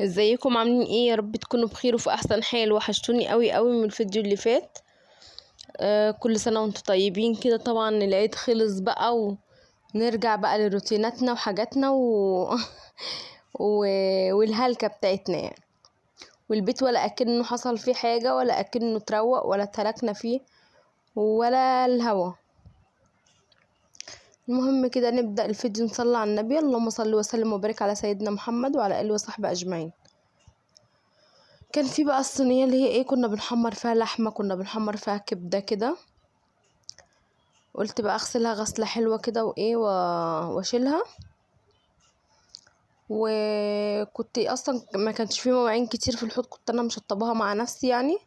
ازيكم عاملين ايه؟ يا رب تكونوا بخير وفي احسن حال. وحشتوني قوي قوي من الفيديو اللي فات. كل سنة وانتم طيبين كده. طبعا العيد خلص بقى ونرجع بقى لروتيناتنا وحاجاتنا و... والهلكة بتاعتنا يعني. والبيت ولا اكنه حصل فيه حاجة ولا اكنه اتروق ولا اتهلكنا فيه ولا الهوا. المهم كده نبدأ الفيديو. نصلي على النبي. اللهم صل وسلم وبارك على سيدنا محمد وعلى اله وصحبه اجمعين. كان في بقى الصينية اللي هي ايه، كنا بنحمر فيها لحمة، كنا بنحمر فيها كبدة كده. قلت بقى اغسلها غسلة حلوة كده وايه واشيلها. وكنت اصلا ما كانش في مواعين كتير في الحوض، كنت انا مشطباها مع نفسي يعني.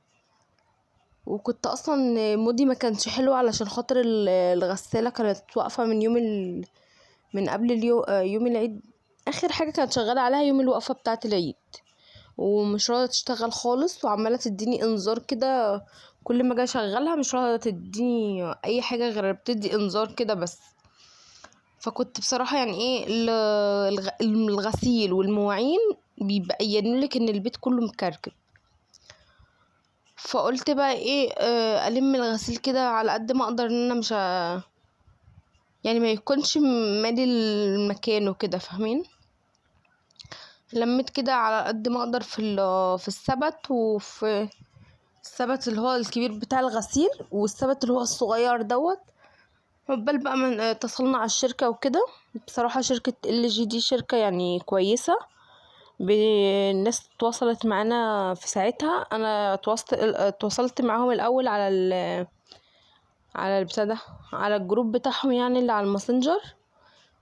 وكنت اصلا مودي ما كانش حلو علشان خاطر الغسالة كانت واقفة من من قبل يوم العيد. اخر حاجة كانت شغالة عليها يوم الوقفة بتاعة العيد، ومش راضيه تشتغل خالص، وعماله تديني انذار كده. كل ما اجي اشغلها مش راضيه تديني اي حاجه غير بتدي انذار كده بس. فكنت بصراحه يعني ايه الغسيل والمواعين بيبينوا لك ان البيت كله مكركب. فقلت بقى ايه، الم الغسيل كده على قد ما اقدر، ان انا مش يعني ما يكونش مالي المكان وكده، فاهمين؟ لميت كده على قد ما اقدر في السبت، وفي السبت اللي هو الكبير بتاع الغسيل، والسبت اللي هو الصغير دوت. عقبال بقى من اتصلنا على الشركة وكده. بصراحة شركة LG دي شركة يعني كويسة. الناس اتواصلت معانا في ساعتها. انا اتواصلت معاهم الاول على البتاع ده، على الجروب بتاعهم يعني اللي على الماسنجر.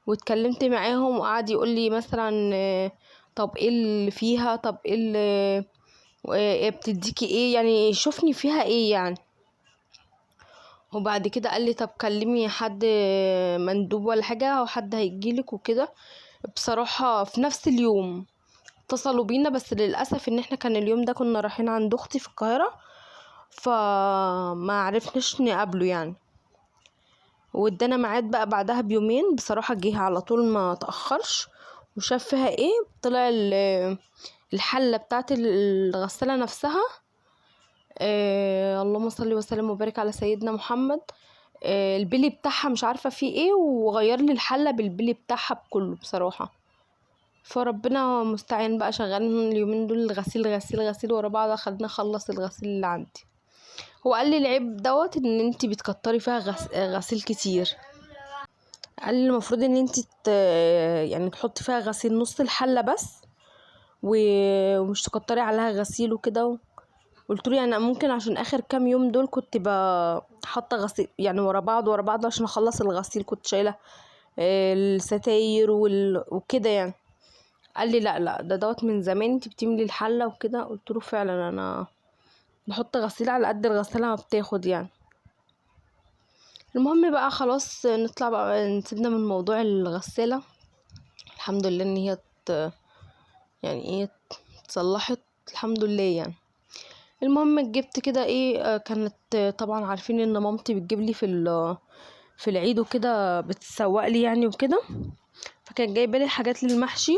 واتكلمت معاهم وقعد يقول لي مثلا طب ايه اللي فيها، طب ايه اللي بتديكي ايه، يعني شوفني فيها ايه يعني. وبعد كده قال لي طب كلمي حد مندوب ولا حاجة، او حد هيجيلك وكده. بصراحة في نفس اليوم اتصلوا بينا، بس للأسف ان احنا كان اليوم ده كنا رايحين عند اختي في القاهرة، فما عرفناش نقابله يعني. وادانا ميعاد بقى بعدها بيومين. بصراحة جه على طول ما تأخرش، وشاف فيها ايه. طلع الحلة بتاعت الغسالة نفسها. اللهم صل وسلم وبارك على سيدنا محمد. البلي بتاعها مش عارفة فيه ايه، وغير لي الحلة بالبلي بتاعها بكله بصراحة. فربنا مستعان بقى. شغالين اليومين دول غسيل غسيل غسيل ورا بعض. خلينا اخلص الغسيل اللي عندي. هو قال لي العيب دوت ان انتي بتكتري فيها غسيل كتير. قال لي المفروض ان انتي يعني تحطي فيها غسيل نص الحلة بس، ومش تكتري عليها غسيل وكده. قلت له يعني ممكن عشان اخر كام يوم دول كنت حاطه غسيل يعني ورا بعض ورا بعض عشان اخلص الغسيل. كنت شايله الستاير وكده يعني. قال لي لا لا، دوت من زمان انت بتملي الحله وكده. قلت له فعلا انا بحط غسيل على قد الغساله ما بتاخد يعني. المهم بقى خلاص نطلع بقى، نسيبنا من موضوع الغساله. الحمد لله ان هي يعني ايه اتصلحت، الحمد لله يعني. المهم جبت كده ايه، كانت طبعا عارفين ان مامتي بتجيب لي في العيد وكده، بتسوق لي يعني وكده. فكانت جايبه لي حاجات للمحشي.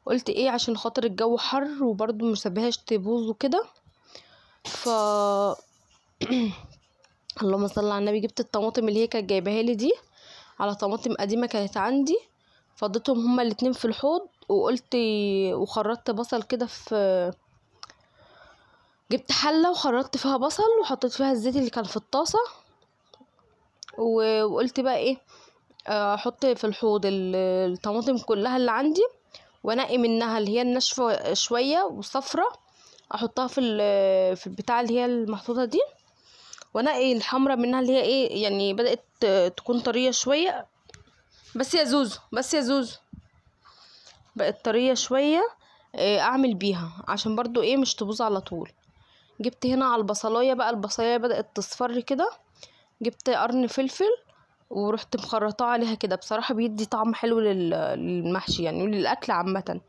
قلت ايه عشان خاطر الجو حر وبرضو مش سابهاش تبوظ وكده. ف اللهم صل على النبي. جبت الطماطم اللي هي كانت جايباها لي دي على طماطم قديمه كانت عندي. فضيتهم هما الاتنين في الحوض. وقلت وخرطت بصل كده جبت حله وخرطت فيها بصل وحطيت فيها الزيت اللي كان في الطاسه. وقلت بقى ايه، احط في الحوض الطماطم كلها اللي عندي، وانقي منها اللي هي الناشفه شويه وصفرة، احطها في البتاع اللي هي المحطوطه دي. وانقي الحمرا منها اللي هي ايه يعني بدات تكون طريه شويه. بس يا زوزو، بس يا زوزو، بقت طريه شويه. اعمل بيها عشان برضو ايه مش تبوظ على طول. جبت هنا على البصلايه بقى، البصلايه بدات تصفر كده. جبت قرن فلفل ورحت مخرطاه عليها كده. بصراحة بيدي طعم حلو للمحشي يعني وللأكل عامة.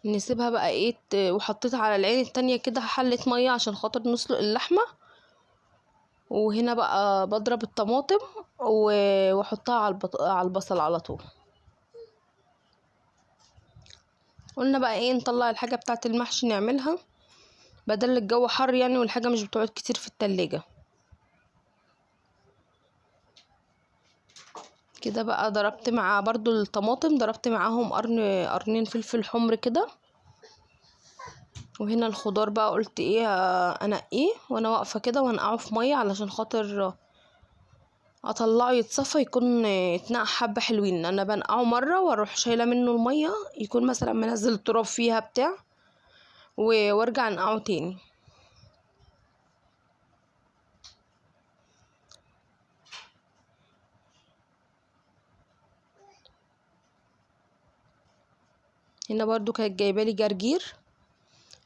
نسيبها بقى ايه وحطيتها على العين التانية كده حلة مية عشان خاطر نسلق اللحمة. وهنا بقى بضرب الطماطم واحطها على البصل على طول. قلنا بقى ايه نطلع الحاجة بتاعة المحشي نعملها بدل الجو حر يعني، والحاجة مش بتقعد كتير في التلاجة. كده بقى ضربت مع برضو الطماطم، ضربت معاهم قرنين فلفل حمر كده. وهنا الخضار بقى قلت ايه انقيه وانا واقفه كده وانقعه في ميه علشان خاطر اطلعه يتصفى، يكون اتنقع حبه حلوين. انا بنقعه مره واروح شايله منه الميه، يكون مثلا منزل تراب فيها بتاع وارجع انقعه تاني. هنا برضو كانت جايبالي جرجير،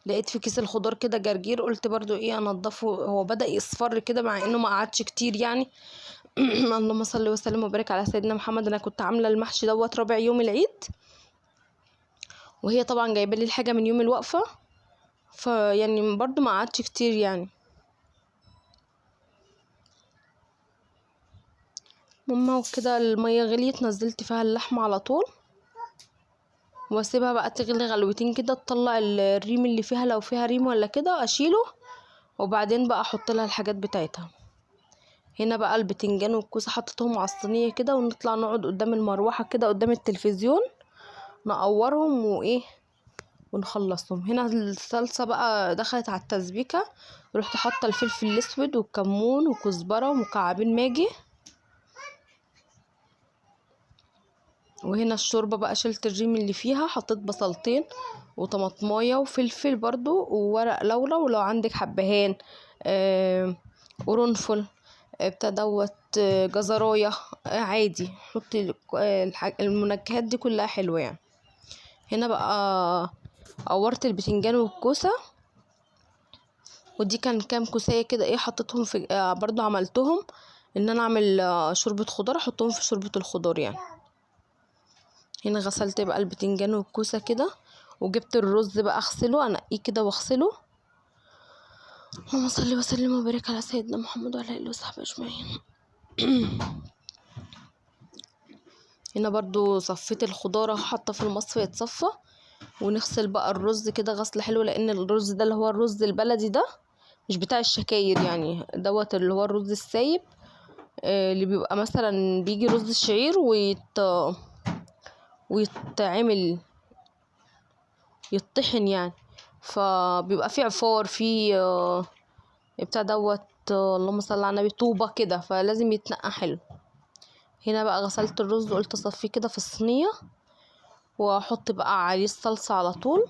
لقيت في كيس الخضار كده جرجير، قلت برضو ايه انضفه. هو بدأ يصفر كده مع انه ما قعدش كتير يعني. اللهم صل وسلم وبارك على سيدنا محمد. انا كنت عامله المحشي دوت رابع يوم العيد، وهي طبعا جايبه لي الحاجه من يوم الوقفه، فيعني برضو ما قعدش كتير يعني. ماما وكده الميه غليت، نزلت فيها اللحمه على طول واسيبها بقى تغلي غلوتين كده، تطلع الريم اللي فيها لو فيها ريم ولا كده اشيله، وبعدين بقى احط لها الحاجات بتاعتها. هنا بقى البتنجان والكوسه حطيتهم على الصينيه كده، ونطلع نقعد قدام المروحه كده قدام التلفزيون نقورهم وايه ونخلصهم. هنا الصلصه بقى دخلت على التسبيكه، رحت حاطه الفلفل الاسود والكمون وكزبره ومكعبين ماجي. وهنا الشوربه بقى شلت الريم اللي فيها، حطيت بصلتين وطماطمايه وفلفل برضو وورق لورا، ولو عندك حبهان قرنفل بتاع دوت جزرايه عادي، حطي المنكهات دي كلها حلوه يعني. هنا بقى قورت البتنجان والكوسه، ودي كان كام كوسايه كده ايه حطيتهم في برضو عملتهم ان انا اعمل شوربه خضار، احطهم في شوربه الخضار يعني. هنا غسلت بقى البتنجان والكوسه كده، وجبت الرز بقى اغسله، انقيه كده واغسله. اللهم صل وسلم وبارك على سيدنا محمد وعلى اله وصحبه اجمعين. هنا برضو صفيت الخضار حاطه في المصفى يتصفى، ونغسل بقى الرز كده غسل حلو، لان الرز ده اللي هو الرز البلدي ده مش بتاع الشكاير يعني، دوت اللي هو الرز السايب اللي بيبقى مثلا بيجي رز الشعير ويتعمل يطحن يعني، فبيبقى فيه عفار فيه بتاع دوت اللهم صل على النبي طوبة كده، فلازم يتنقى حلو. هنا بقى غسلت الرز وقلت اصفيه كده في الصينية، واحط بقى عليه الصلصة على طول.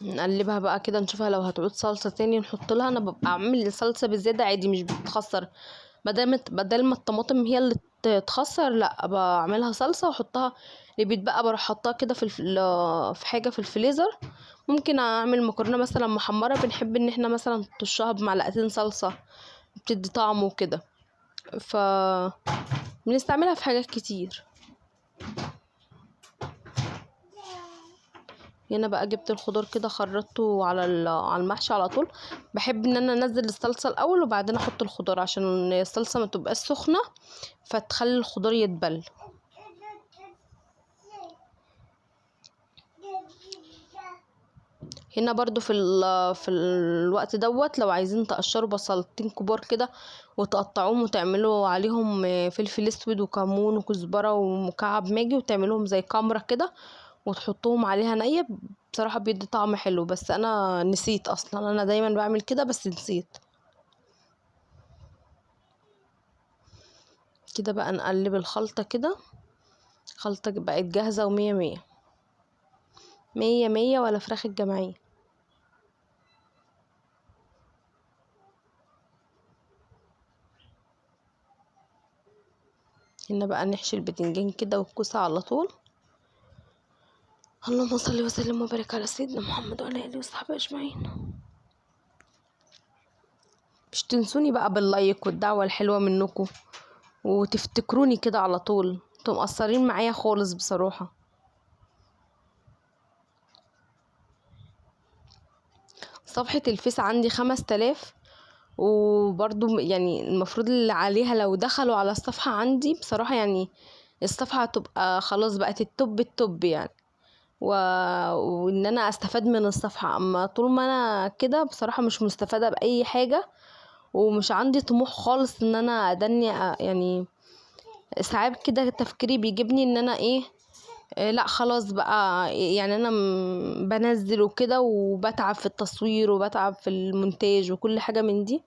نقلبها بقى كده نشوفها لو هتعود صلصة تاني نحط لها. انا ببقى اعمل الصلصة بالزيادة عادي مش بتخسر، بدل ما الطماطم هي اللي تخسر، لا بعملها صلصة واحطها اللي بيتبقى بروح حطها كده في حاجة في الفريزر. ممكن اعمل مكرونة مثلا محمرة، بنحب ان احنا مثلا نطشها بمعلقتين صلصة، بتدي طعم وكده، ف بنستعملها في حاجات كتير. هنا بقى جبت الخضار كده خرطته على المحشي على طول. بحب ان انا انزل الصلصه الاول وبعدين احط الخضار، عشان الصلصه ما تبقاش سخنه فتخلي الخضار يتبل. هنا برضو في الوقت دوت لو عايزين تقشروا بصلتين كبار كده وتقطعوهم وتعملوا عليهم فلفل اسود وكمون وكزبره ومكعب ماجي، وتعملوهم زي كامرة كده وتحطوهم عليها نية، بصراحة بيدي طعم حلو. بس انا نسيت اصلا، انا دايما بعمل كده بس نسيت. كده بقى نقلب الخلطة كده، خلطة بقت جاهزة ومية مية مية مية ولا فراخ الجمعية. هنا بقى نحشي البتنجان كده والكوسة على طول. اللهم صل وسلم وبارك على سيدنا محمد وعلى اله وصحبه اجمعين. مش تنسوني بقى باللايك والدعوة الحلوة منكم، وتفتكروني كده على طول، انتم مقصرين معايا خالص بصراحة. صفحة الفيس عندي 5000 وبرضو يعني المفروض اللي عليها لو دخلوا على الصفحة عندي بصراحة يعني الصفحة هتبقى خلاص بقت التوب يعني، و... وان انا استفاد من الصفحة. اما طول ما انا كده بصراحة مش مستفادة بأي حاجة، ومش عندي طموح خالص ان انا ادني يعني ساعات كده تفكيري بيجيبني ان انا ايه، لا خلاص بقى يعني انا بنزل وكده وبتعب في التصوير وبتعب في المونتاج وكل حاجة من دي،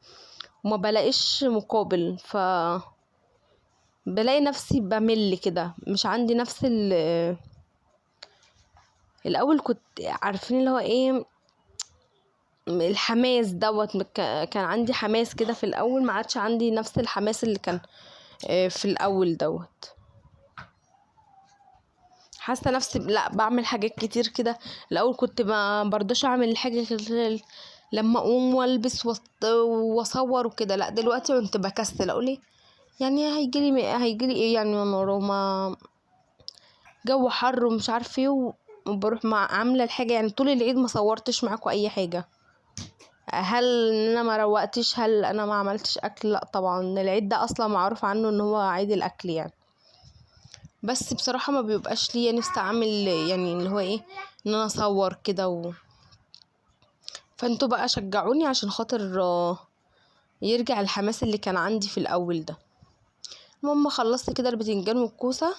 وما بلاقيش مقابل، بلاقي نفسي بمل كده، مش عندي نفس الاول كنت عارفين اللي هو ايه الحماس دوت. كان عندي حماس كده في الاول، ما عادش عندي نفس الحماس اللي كان في الاول دوت. حاسه نفسي لا بعمل حاجات كتير كده. الاول كنت ما برضاش اعمل الحاجه لما اقوم والبس واصور وكده، لا دلوقتي كنت بكسل اقول ايه يعني هيجيلي ايه يعني وانا ورا ما جو حر ومش عارفه ايه، وبروح مع عامله الحاجه. يعني طول العيد ما صورتش معاكم اي حاجه. هل ان انا ما روقتش؟ هل انا ما عملتش اكل؟ لا طبعا، العيد ده اصلا معروف عنه ان هو عيد الاكل يعني. بس بصراحه ما بيبقاش ليا نفسي اعمل يعني اللي هو ايه ان انا اصور كده فانتوا بقى شجعوني عشان خاطر يرجع الحماس اللي كان عندي في الاول ده. المهم خلصت كده البتنجان والكوسه،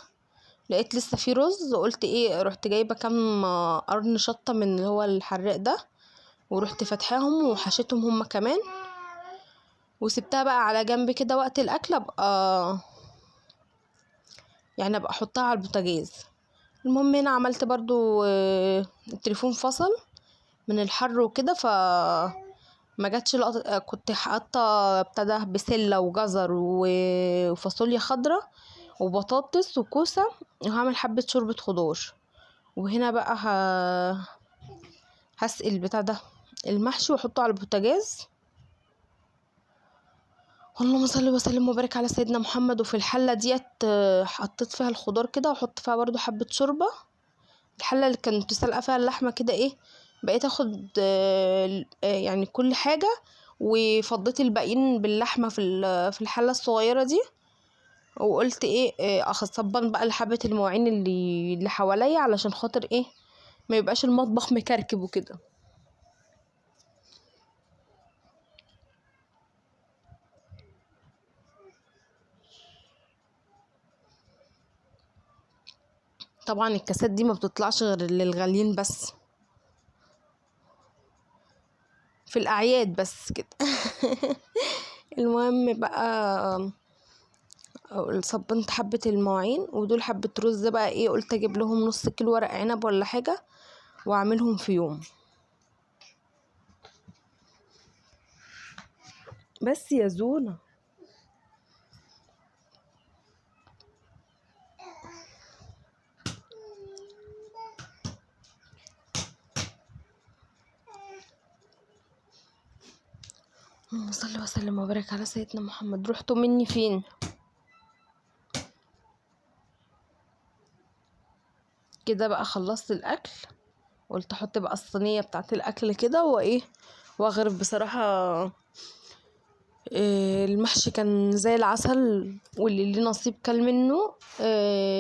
لقيت لسه في رز، وقلت ايه رحت جايبه كام قرن شطه من اللي هو الحراق ده، ورحت فاتحاهم وحشيتهم هما كمان، وسبتها بقى على جنب كده. وقت الاكل ابقى يعني ابقى احطها على البوتاجاز. المهم هنا عملت برضو التليفون فصل من الحر وكده، ما جاتش لقطة. كنت حاطه ابتدى بسله وجزر وفاصوليا خضراء وبطاطس وكوسه، وهعمل حبه شوربه خضار. وهنا بقى هسقي البتاع ده المحشي واحطه على البوتاجاز. اللهم صل وسلم وبارك على سيدنا محمد. وفي الحله ديت حطيت فيها الخضار كده، واحط فيها برضو حبه شوربه. الحله اللي كنت سلقه فيها اللحمه كده ايه، بقيت اخد يعني كل حاجه، وفضيت الباقيين باللحمه في الحله الصغيره دي. وقلت ايه اصبن بقى لحبه المواعين اللي حواليا، علشان خاطر ايه ما يبقاش المطبخ مكركب وكده. طبعا الكاسات دي ما بتطلعش غير للغاليين بس، في الاعياد بس كده. المهم بقى صبنت حبة المواعين، ودول حبة رز بقى ايه، قلت اجيب لهم نص كيلو ورق عنب ولا حاجة واعملهم في يوم. بس يا زونة اللهم صل وسلم وبارك على سيدنا محمد. رحتوا مني فين؟ كده بقى خلصت الاكل، قلت احط بقى الصينيه بتاعت الاكل كده وايه واغرف. بصراحه المحشي كان زي العسل، واللي ليه نصيب كل منه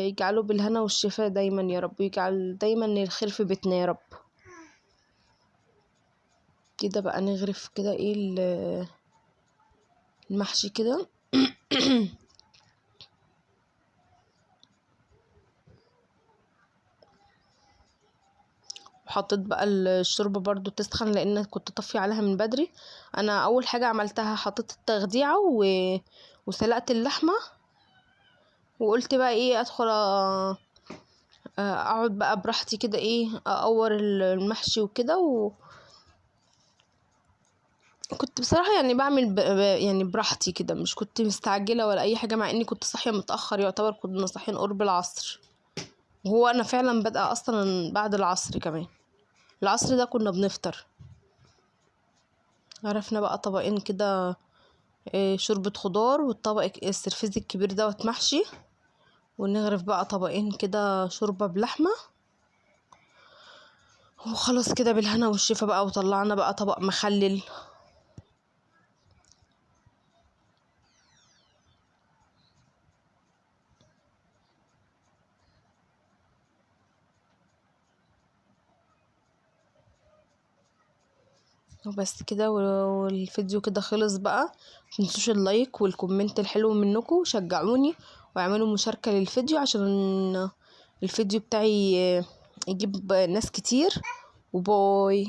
يجعله بالهنا والشفاء دايما يا رب، يجعل دايما الخير في بيتنا يا رب. كده بقى نغرف كده ايه المحشي كده. وحطيت بقى الشوربه برضو تسخن، لان كنت طفي عليها من بدري. انا اول حاجه عملتها حطيت التخديعه وسلقت اللحمه، وقلت بقى ايه ادخل اقعد بقى براحتي كده ايه اقور المحشي وكده. وكنت بصراحه يعني بعمل يعني براحتي كده، مش كنت مستعجله ولا اي حاجه، مع اني كنت صاحيه متاخر، يعتبر كنا صاحيين قرب العصر. وهو انا فعلا بادئه اصلا بعد العصر كمان. العصر ده كنا بنفطر. عرفنا بقى طبقين كده شوربة خضار، والطبق السرفيز الكبير دوت محشي، ونغرف بقى طبقين كده شوربة بلحمة. وخلاص كده بالهنا والشفا بقى. وطلعنا بقى طبق مخلل. وبس كده، والفيديو كده خلص بقى. متنسوش اللايك والكومنت الحلو منكم، شجعوني واعملوا مشاركة للفيديو عشان الفيديو بتاعي يجيب ناس كتير. وباي.